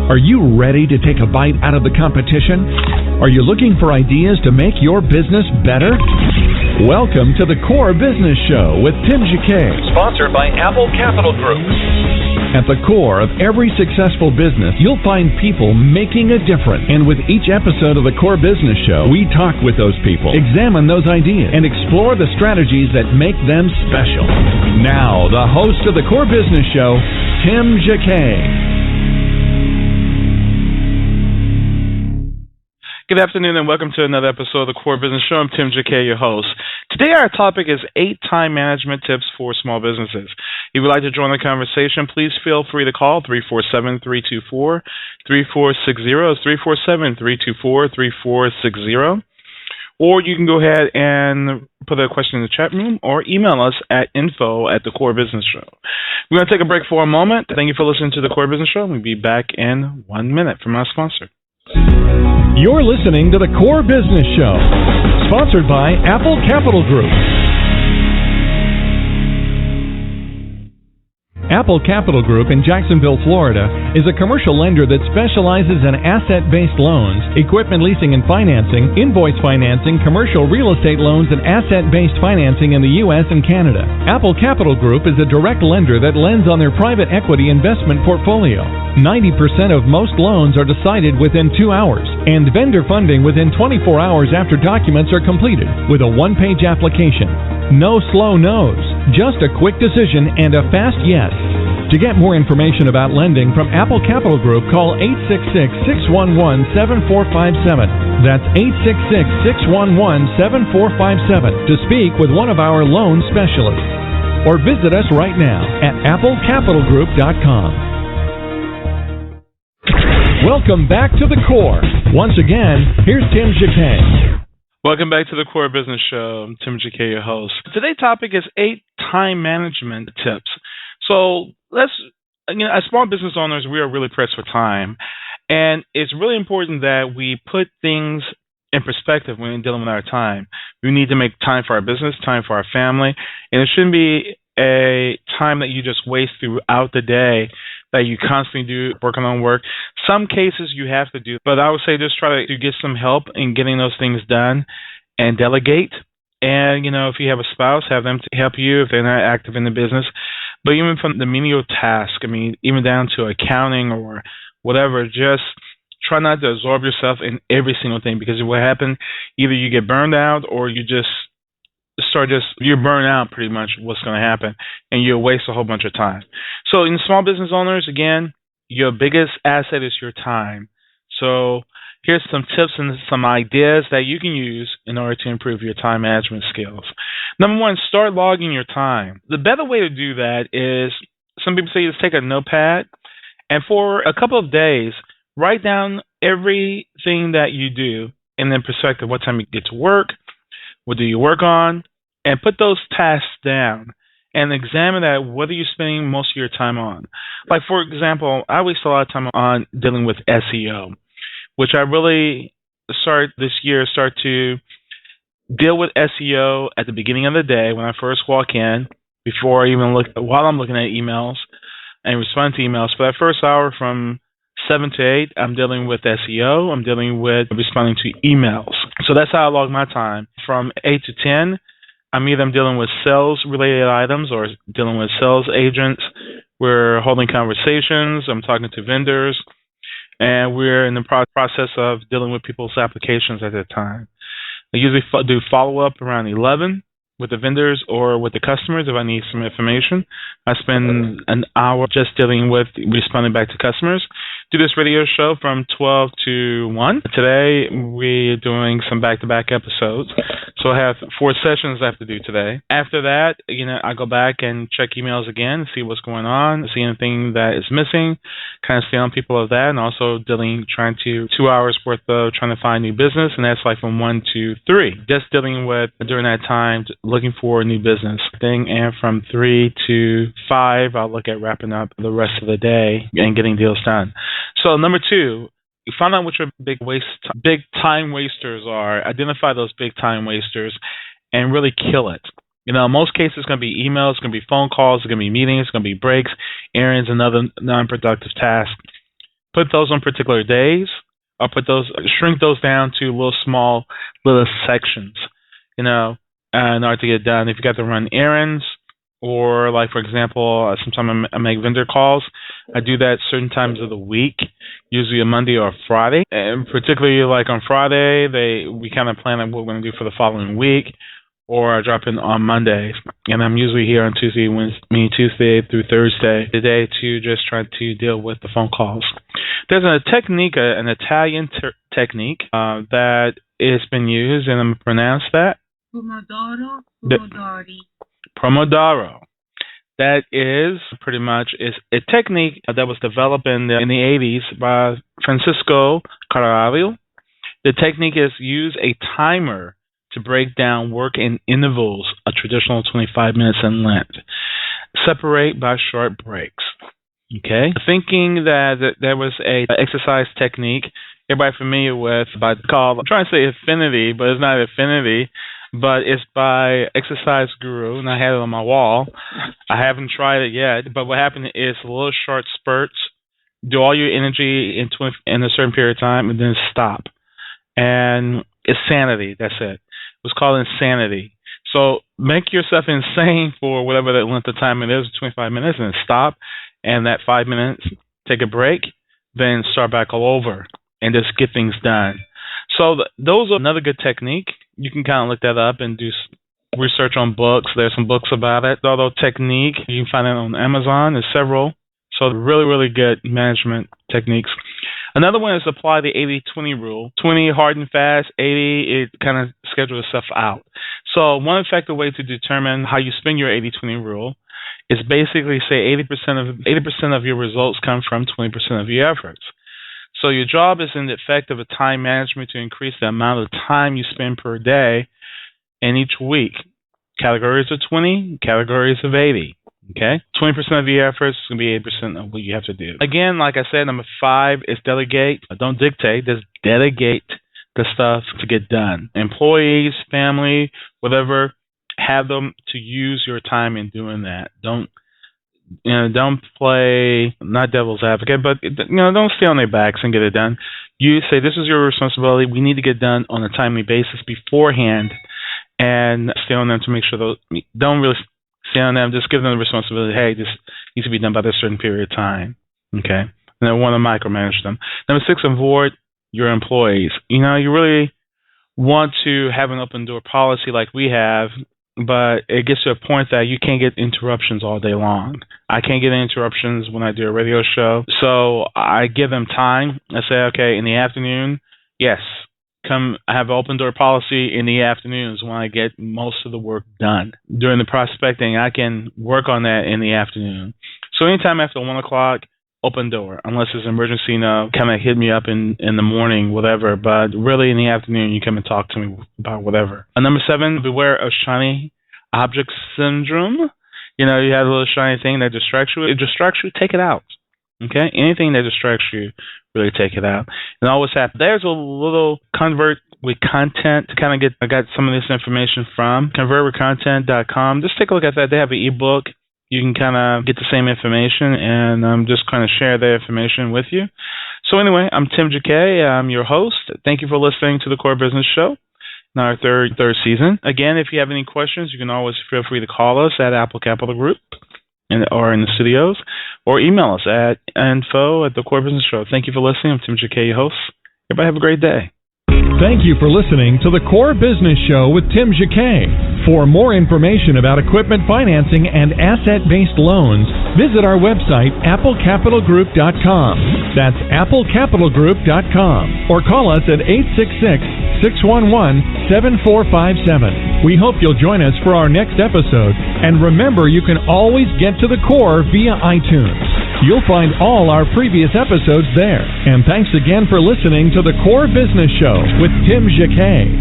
Are you ready to take a bite out of the competition? Are you looking for ideas to make your business better? Welcome to the Core Business Show with Tim Jacquet, sponsored by Apple Capital Group. At the core of every successful business, you'll find people making a difference. And with each episode of the Core Business Show, we talk with those people, examine those ideas, and explore the strategies that make them special. Now, the host of the Core Business Show, Tim Jacquet. Good afternoon and welcome to another episode of the Core Business Show. I'm Tim Jacquet, your host. Today our topic is 8 time management tips for small businesses. If you would like to join the conversation, please feel free to call 347-324-3460. It's 347-324-3460. Or you can go ahead and put a question in the chat room or email us at info@thecorebusinessshow. We're going to take a break for a moment. Thank you for listening to the Core Business Show. We'll be back in 1 minute from our sponsor. You're listening to the Core Business Show, sponsored by Apple Capital Group. Apple Capital Group in Jacksonville, Florida, is a commercial lender that specializes in asset-based loans, equipment leasing and financing, invoice financing, commercial real estate loans, and asset-based financing in the U.S. and Canada. Apple Capital Group is a direct lender that lends on their private equity investment portfolio. 90% of most loans are decided within 2 hours, and vendor funding within 24 hours after documents are completed, with a one-page application. No slow no's, just a quick decision and a fast yes. To get more information about lending from Apple Capital Group, call 866-611-7457. That's 866-611-7457 to speak with one of our loan specialists. Or visit us right now at applecapitalgroup.com. Welcome back to the Core. Once again, here's Tim Jacquet. Welcome back to the Core Business Show. I'm Tim Jacquet, your host. Today's topic is 8 time management tips. So as small business owners, we are really pressed for time. And it's really important that we put things in perspective when we're dealing with our time. We need to make time for our business, time for our family. And it shouldn't be a time that you just waste throughout the day, that you constantly do working on work. Some cases you have to do, but I would say just try to get some help in getting those things done and delegate. And, if you have a spouse, have them to help you if they're not active in the business. But even from the menial task, even down to accounting or whatever, just try not to absorb yourself in every single thing, because what happens, either you get burned out or you just you're burned out pretty much what's going to happen, and you'll waste a whole bunch of time. So in small business owners, again, your biggest asset is your time. So here's some tips and some ideas that you can use in order to improve your time management skills. Number 1, start logging your time. The better way to do that is, some people say, just take a notepad, and for a couple of days, write down everything that you do, and then perspective, what time you get to work, what do you work on, and put those tasks down and examine that. What are you spending most of your time on? Like, for example, I waste a lot of time on dealing with SEO, which I really start to deal with SEO at the beginning of the day when I first walk in, before I even while I'm looking at emails and respond to emails. For that first hour from 7 to 8, I'm dealing with SEO. I'm dealing with responding to emails. So that's how I log my time. From 8 to 10, I'm dealing with sales-related items or dealing with sales agents. We're holding conversations. I'm talking to vendors. And we're in the process of dealing with people's applications at that time. I usually do follow-up around 11 with the vendors or with the customers if I need some information. I spend an hour just dealing with responding back to customers. Do this radio show from 12 to 1. Today, we're doing some back-to-back episodes. So I have 4 sessions I have to do today. After that, I go back and check emails again, see what's going on, see anything that is missing, kind of stay on people of that, and also trying to 2 hours worth of trying to find new business, and that's like from 1 to 3. Just dealing with, during that time, looking for a new business thing, and from 3 to 5, I'll look at wrapping up the rest of the day and getting deals done. So number 2, you find out what your big time wasters are. Identify those big time wasters and really kill it. In most cases, it's going to be emails, it's going to be phone calls, it's going to be meetings, it's going to be breaks, errands, and other non-productive tasks. put those on particular days, or shrink those down to little sections, in order to get done. If you got to run errands, or like, for example, sometimes I make vendor calls. I do that certain times of the week, usually a Monday or a Friday. And particularly like on Friday, we kind of plan on what we're going to do for the following week, or I drop in on Monday. And I'm usually here on Tuesday through Thursday today to just try to deal with the phone calls. There's a technique, an Italian technique that has been used, and I'm going to pronounce that. Pomodoro. That is pretty much a technique that was developed in the 80s by Francisco Caravaggio. The technique is use a timer to break down work in intervals, a traditional 25 minutes in length. Separate by short breaks. Okay? Thinking that there was a exercise technique everybody familiar with called, I'm trying to say Affinity, but it's not Affinity, but it's by Exercise Guru, and I have it on my wall. I haven't tried it yet, but what happened is little short spurts, do all your energy in a certain period of time, and then stop. And it's sanity, that's it. It was called Insanity. So make yourself insane for whatever that length of time it is, 25 minutes, and stop, and that 5 minutes, take a break, then start back all over, and just get things done. So those are another good technique. You can kind of look that up and do research on books. There's some books about it. Although technique, you can find it on Amazon. There's several. So really, really good management techniques. Another one is apply the 80-20 rule. 20 hard and fast, 80 it kind of schedules itself out. So one effective way to determine how you spend your 80-20 rule is basically say 80% of your results come from 20% of your efforts. So your job is in the effect of a time management to increase the amount of time you spend per day and each week. Categories of 20, categories of 80. Okay? 20% of your efforts is going to be 80% of what you have to do. Again, like I said, number 5 is delegate. Don't dictate, just delegate the stuff to get done. Employees, family, whatever, have them to use your time in doing that. Don't play, not devil's advocate, but don't stay on their backs and get it done. You say, this is your responsibility. We need to get done on a timely basis beforehand, and stay on them to make sure don't really stay on them. Just give them the responsibility. Hey, this needs to be done by this certain period of time. Okay, and then want to micromanage them. Number 6, avoid your employees. You really want to have an open door policy like we have. But it gets to a point that you can't get interruptions all day long. I can't get interruptions when I do a radio show. So I give them time. I say, okay, in the afternoon, yes, come. I have an open door policy in the afternoons when I get most of the work done. During the prospecting, I can work on that in the afternoon. So anytime after 1 o'clock, open door, unless it's an emergency, kind of hit me up in the morning, whatever. But really in the afternoon, you come and talk to me about whatever. Number 7, beware of shiny object syndrome. You have a little shiny thing that distracts you. It distracts you, take it out. Okay? Anything that distracts you, really take it out. And always have, there's a little Convert with Content to kind of I got some of this information from convertwithcontent.com. Just take a look at that. They have an ebook. You can kind of get the same information, and I'm just kind of share that information with you. So anyway, I'm Tim Jacquet. I'm your host. Thank you for listening to the Core Business Show in our third season. Again, if you have any questions, you can always feel free to call us at Apple Capital Group or in the studios, or email us at info@the Core Business Show. Thank you for listening. I'm Tim Jacquet, your host. Everybody have a great day. Thank you for listening to the Core Business Show with Tim Jacquet. For more information about equipment financing and asset-based loans, visit our website, applecapitalgroup.com. That's applecapitalgroup.com. Or call us at 866-611-7457. We hope you'll join us for our next episode. And remember, you can always get to the core via iTunes. You'll find all our previous episodes there. And thanks again for listening to the Core Business Show with Tim Jacquet.